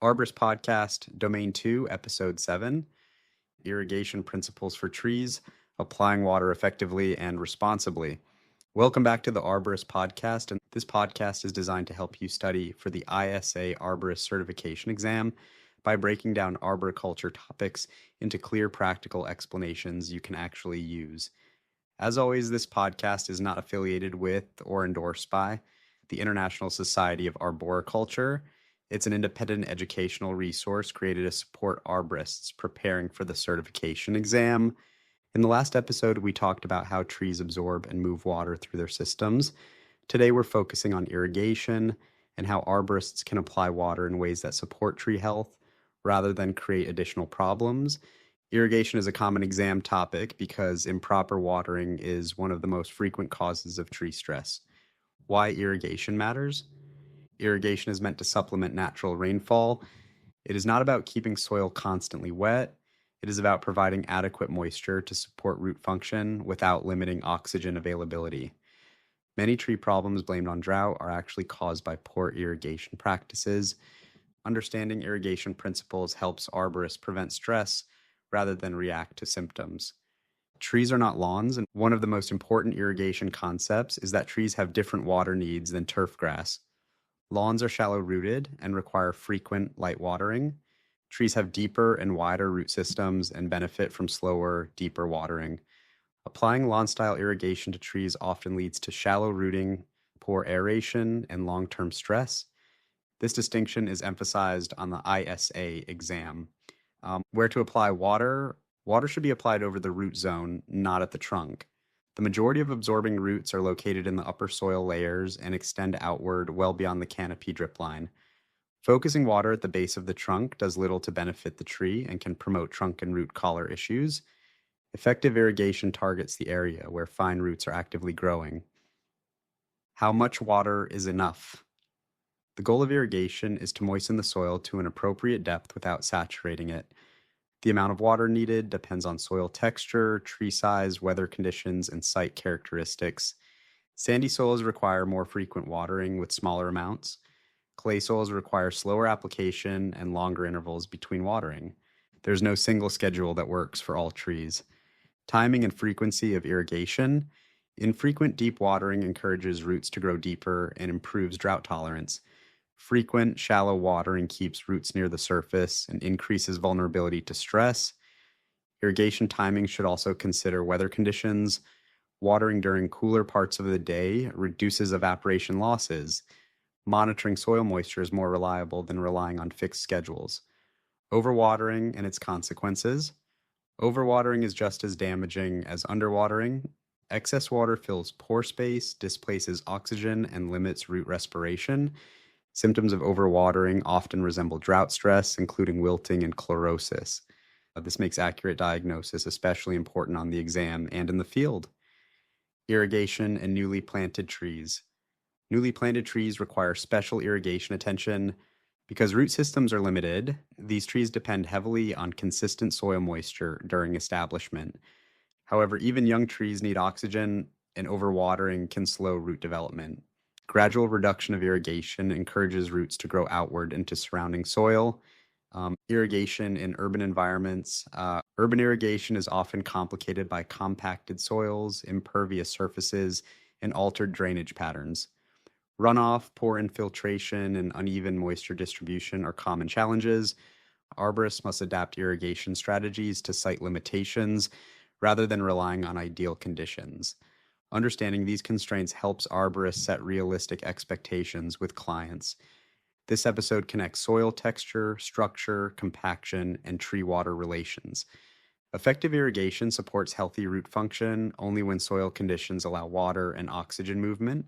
Arborist-podcast, Domain 2, Episode 7, Irrigation Principles for Trees, Applying Water Effectively and Responsibly. Welcome back to the Arborist-podcast, and this podcast is designed to help you study for the ISA Arborist Certification Exam by breaking down arboriculture topics into clear, practical explanations you can actually use. As always, this podcast is not affiliated with or endorsed by the International Society of Arboriculture. It's an independent educational resource created to support arborists preparing for the certification exam. In the last episode, we talked about how trees absorb and move water through their systems. Today, we're focusing on irrigation and how arborists can apply water in ways that support tree health rather than create additional problems. Irrigation is a common exam topic because improper watering is one of the most frequent causes of tree stress. Why irrigation matters? Irrigation is meant to supplement natural rainfall. It is not about keeping soil constantly wet. It is about providing adequate moisture to support root function without limiting oxygen availability. Many tree problems blamed on drought are actually caused by poor irrigation practices. Understanding irrigation principles helps arborists prevent stress rather than react to symptoms. Trees are not lawns, and one of the most important irrigation concepts is that trees have different water needs than turfgrass. Lawns are shallow-rooted and require frequent light watering. Trees have deeper and wider root systems and benefit from slower, deeper watering. Applying lawn-style irrigation to trees often leads to shallow rooting, poor aeration, and long-term stress. This distinction is emphasized on the ISA exam. Where to apply water? Water should be applied over the root zone, not at the trunk. The majority of absorbing roots are located in the upper soil layers and extend outward well beyond the canopy drip line. Focusing water at the base of the trunk does little to benefit the tree and can promote trunk and root collar issues. Effective irrigation targets the area where fine roots are actively growing. How much water is enough? The goal of irrigation is to moisten the soil to an appropriate depth without saturating it. The amount of water needed depends on soil texture, tree size, weather conditions, and site characteristics. Sandy soils require more frequent watering with smaller amounts. Clay soils require slower application and longer intervals between watering. There's no single schedule that works for all trees. Timing and frequency of irrigation. Infrequent deep watering encourages roots to grow deeper and improves drought tolerance. Frequent, shallow watering keeps roots near the surface and increases vulnerability to stress. Irrigation timing should also consider weather conditions. Watering during cooler parts of the day reduces evaporation losses. Monitoring soil moisture is more reliable than relying on fixed schedules. Overwatering and its consequences. Overwatering is just as damaging as underwatering. Excess water fills pore space, displaces oxygen, and limits root respiration. Symptoms of overwatering often resemble drought stress, including wilting and chlorosis. This makes accurate diagnosis especially important on the exam and in the field. Irrigation and newly planted trees. Newly planted trees require special irrigation attention. Because root systems are limited, these trees depend heavily on consistent soil moisture during establishment. However, even young trees need oxygen, and overwatering can slow root development. Gradual reduction of irrigation encourages roots to grow outward into surrounding soil. Irrigation in urban environments. Urban irrigation is often complicated by compacted soils, impervious surfaces, and altered drainage patterns. Runoff, poor infiltration, and uneven moisture distribution are common challenges. Arborists must adapt irrigation strategies to site limitations rather than relying on ideal conditions. Understanding these constraints helps arborists set realistic expectations with clients. This episode connects soil texture, structure, compaction, and tree water relations. Effective irrigation supports healthy root function only when soil conditions allow water and oxygen movement.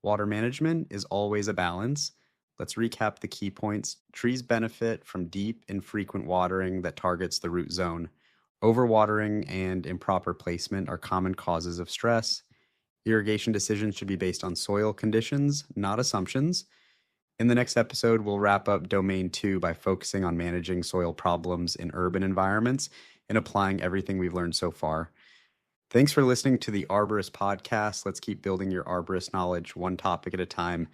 Water management is always a balance. Let's recap the key points. Trees benefit from deep and frequent watering that targets the root zone. Overwatering and improper placement are common causes of stress. Irrigation decisions should be based on soil conditions, not assumptions. In the next episode, we'll wrap up Domain 2 by focusing on managing soil problems in urban environments and applying everything we've learned so far. Thanks for listening to the Arborist podcast. Let's keep building your arborist knowledge one topic at a time.